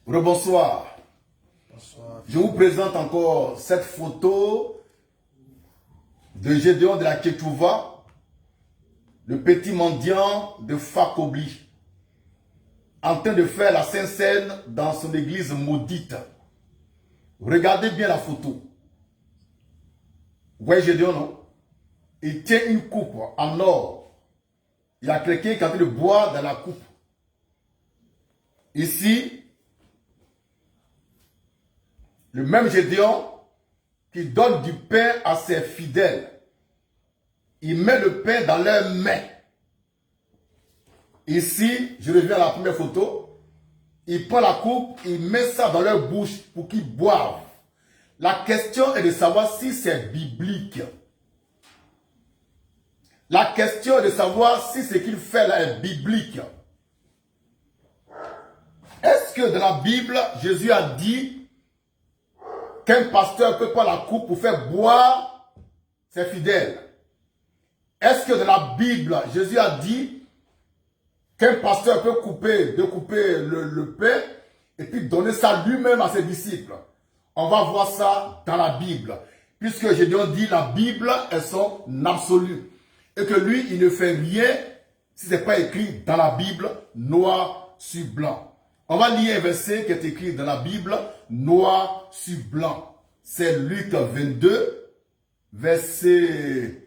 Rebonsoir. Bonsoir. Je vous présente encore cette photo de Gédéon de la Ketouva, le petit mendiant de Fakobli, en train de faire la Sainte Seine dans son église maudite. Regardez bien la photo. Vous voyez Gédéon, non? Il tient une coupe en or. Il y a quelqu'un qui est en train de boire dans la coupe. Ici, le même Gédéon qui donne du pain à ses fidèles. Il met le pain dans leurs mains. Ici, je reviens à la première photo. Il prend la coupe, il met ça dans leur bouche pour qu'ils boivent. La question est de savoir si c'est biblique. La question est de savoir si ce qu'il fait là est biblique. Est-ce que dans la Bible, Jésus a dit qu'un pasteur peut prendre la coupe pour faire boire ses fidèles? Est-ce que dans la Bible, Jésus a dit qu'un pasteur peut couper le pain et puis donner ça lui-même à ses disciples? On va voir ça dans la Bible. Puisque Gédéon dit la Bible est son absolu. Et que lui, il ne fait rien si ce n'est pas écrit dans la Bible noir sur blanc. On va lire un verset qui est écrit dans la Bible noir sur blanc. C'est Luc 22, verset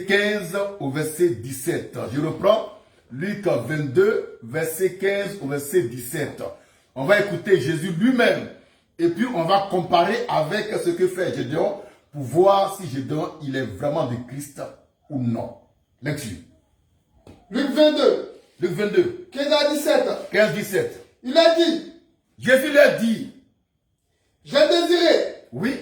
15 au verset 17. Je reprends. Luc 22, verset 15 au verset 17. On va écouter Jésus lui-même. Et puis on va comparer avec ce que fait Gédéon pour voir si Gédéon il est vraiment de Christ ou non. Lecture. Luc 22. Luc 22. 15 à 17. 15-17. Il a dit, Jésus leur dit, j'ai désiré oui,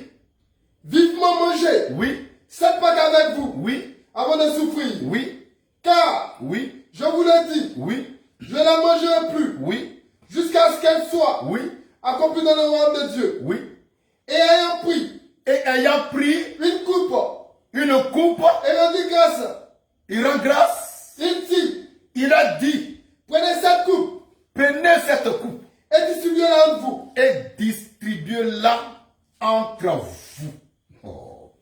vivement manger oui, cette Pâque avec vous oui, avant de souffrir. oui, Car, oui, je vous le dis, oui, je ne la mangerai plus oui, jusqu'à ce qu'elle soit oui, accomplie dans le royaume de Dieu. oui. Et ayant pris Et ayant pris une coupe une coupe, et rendu grâce, il rend grâce. il dit, Il a dit, prenez cette coupe prenez cette coupe et distribuez-la entre vous. et distribuez-la entre vous. Oh.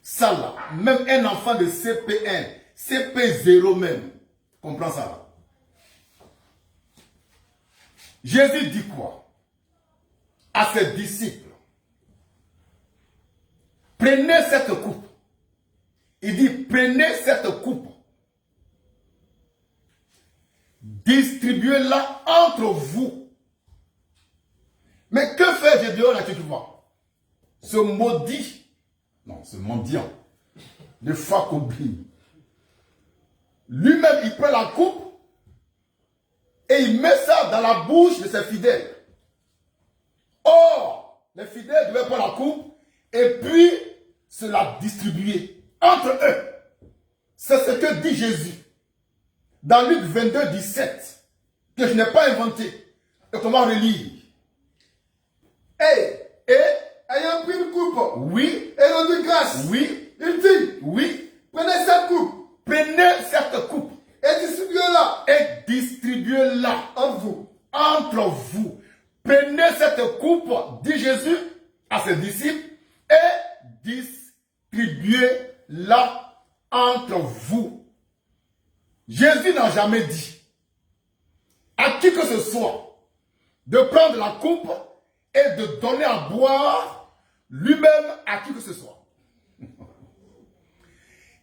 Ça là, même un enfant de CP1, CP0 même, comprend ça là. Jésus dit quoi à ses disciples? Prenez cette coupe. Il dit, prenez cette coupe. Distribuez-la entre vous. Mais que fait Gédéon là que tu vois? Ce maudit, non, ce mendiant de Fakobli. Lui-même, il prend la coupe et il met ça dans la bouche de ses fidèles. Or, les fidèles devaient prendre la coupe et puis se la distribuer entre eux. C'est ce que dit Jésus dans Luc 22, 17, que je n'ai pas inventé. Et comment relire? Et ayant pris une coupe Oui, et rendu grâce, oui, il dit, oui. prenez cette coupe Prenez cette coupe et distribuez-la et distribuez-la entre vous. entre vous. Prenez cette coupe, dit Jésus à ses disciples, et distribuez-la entre vous. Jésus n'a jamais dit à qui que ce soit de prendre la coupe et de donner à boire lui-même à qui que ce soit.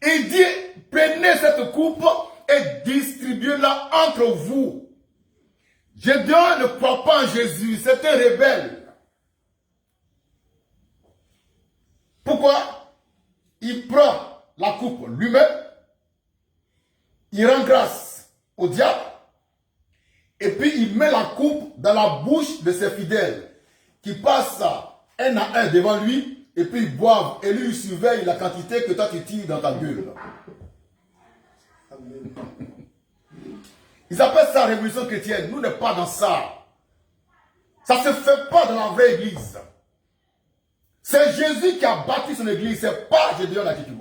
Il dit, prenez cette coupe et distribuez-la entre vous. Gédéon ne croit pas en Jésus, c'est un rebelle. Pourquoi? Il prend la coupe lui-même, il rend grâce au diable, et puis il met la coupe dans la bouche de ses fidèles, qui passent un à un devant lui, et puis ils boivent, et lui il surveille la quantité que toi tu tires dans ta gueule. Ils appellent ça révolution chrétienne. Nous, n'est pas dans ça. Ça ne se fait pas dans la vraie église. C'est Jésus qui a bâti son église. Ce n'est pas Gédéon là qui dit.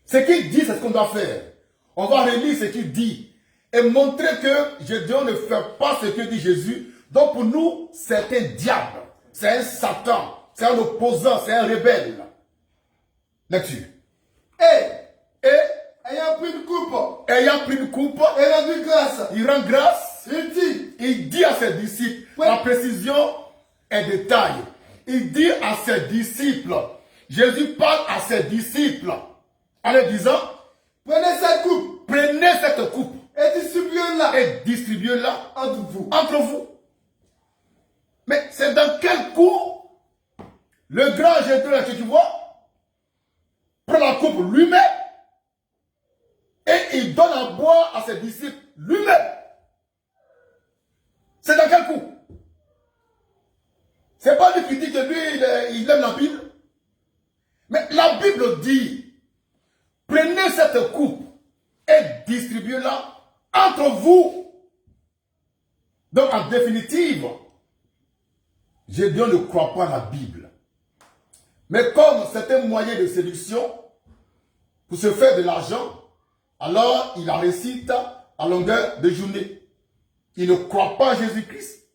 Ce qu'il dit, c'est ce qu'on doit faire. On va relire ce qu'il dit et montrer que Gédéon ne fait pas ce que dit Jésus Donc pour nous, c'est un diable, c'est un Satan, c'est un opposant, c'est un rebelle. Lecture. Et, Et ayant pris une coupe, ayant pris une coupe, et rendu grâce, il rend grâce. il dit, Il dit à ses disciples, Ouais. la précision est de taille. Il dit à ses disciples, Jésus parle à ses disciples en leur disant, prenez cette coupe prenez cette coupe et distribuez-la et distribuez-la entre vous. entre vous. Mais c'est dans quel coup le grand Gédéon que tu vois prend la coupe lui-même et il donne à boire à ses disciples lui-même. C'est dans quel coup? C'est pas lui qui dit que lui, il aime la Bible. Mais la Bible dit, prenez cette coupe et distribuez-la entre vous. Donc en définitive, Gédéon ne croit pas à la Bible. Mais comme c'est un moyen de séduction pour se faire de l'argent, alors il la récite à longueur de journée. Il ne croit pas à Jésus-Christ.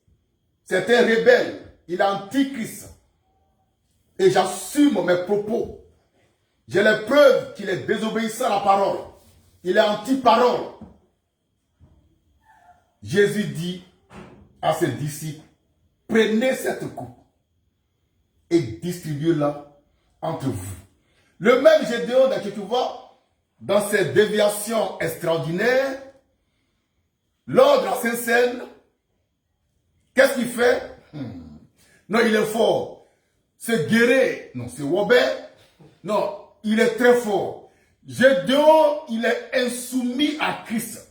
C'est un rebelle. Il est antichrist. Et j'assume mes propos. J'ai les preuves qu'il est désobéissant à la parole. Il est anti-parole. Jésus dit à ses disciples, prenez cette coupe et distribuez-la entre vous. Le même Gédéon que tu vois, dans ses déviations extraordinaires, lors de la Sainte Seine, qu'est-ce qu'il fait? Non, il est fort. C'est Guéré. Non, c'est Robert. Non, il est très fort. Gédéon, il est insoumis à Christ.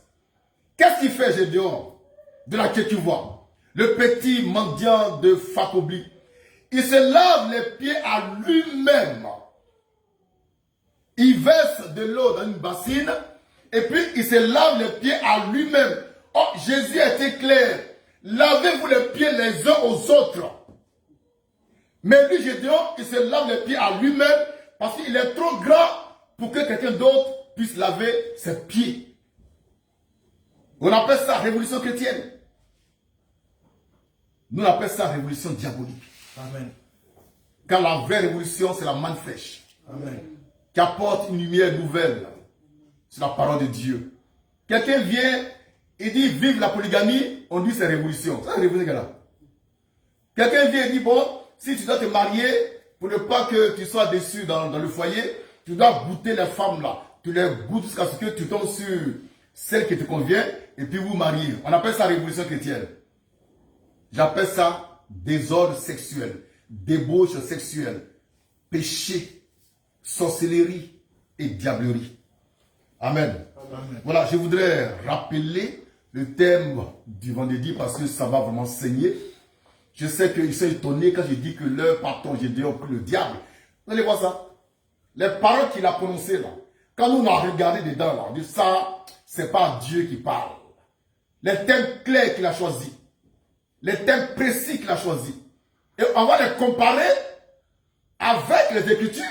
Qu'est-ce qu'il fait, Gédéon? De la que tu vois. Le petit mendiant de Fakobli. Il se lave les pieds à lui-même. Il verse de l'eau dans une bassine. Et puis, il se lave les pieds à lui-même. Oh, Jésus a été clair. Lavez-vous les pieds les uns aux autres. Mais lui, Gédéon, il se lave les pieds à lui-même parce qu'il est trop grand pour que quelqu'un d'autre puisse laver ses pieds. On appelle ça révolution chrétienne. Nous, on appelle ça révolution diabolique. Amen. Car la vraie révolution, c'est la manne fraîche. Amen. Qui apporte une lumière nouvelle sur la parole de Dieu. Quelqu'un vient et dit vive la polygamie, on dit c'est révolution. C'est la révolution là. Quelqu'un vient et dit bon, si tu dois te marier, pour ne pas que tu sois déçu dans le foyer, tu dois goûter les femmes là. Tu les goûtes jusqu'à ce que tu tombes sur celle qui te convient et puis vous mariez. On appelle ça révolution chrétienne. J'appelle ça désordre sexuel, débauche sexuelle, péché, sorcellerie et diablerie. Amen. Amen. Voilà, je voudrais rappeler le thème du vendredi parce que ça va vraiment saigner. Je sais qu'ils sont étonnés quand je dis que leur patron Gédéon prit le diable. Vous allez voir ça. Les paroles qu'il a prononcées là, quand nous on a regardé dedans là, on dit ça, c'est pas Dieu qui parle. Les thèmes clairs qu'il a choisis, les thèmes précis qu'il a choisis. Et on va les comparer avec les Écritures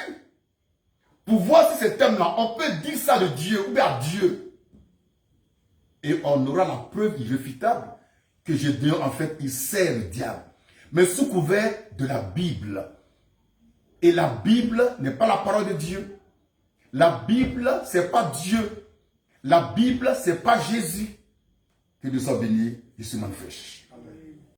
pour voir si ces thèmes-là, on peut dire ça de Dieu ou bien à Dieu. Et on aura la preuve irréfutable que Gédéon, en fait, il sert le diable. Mais sous couvert de la Bible. Et la Bible n'est pas la parole de Dieu. La Bible, c'est pas Dieu. La Bible, c'est pas Jésus. Que Dieu soit béni, je suis magnifique.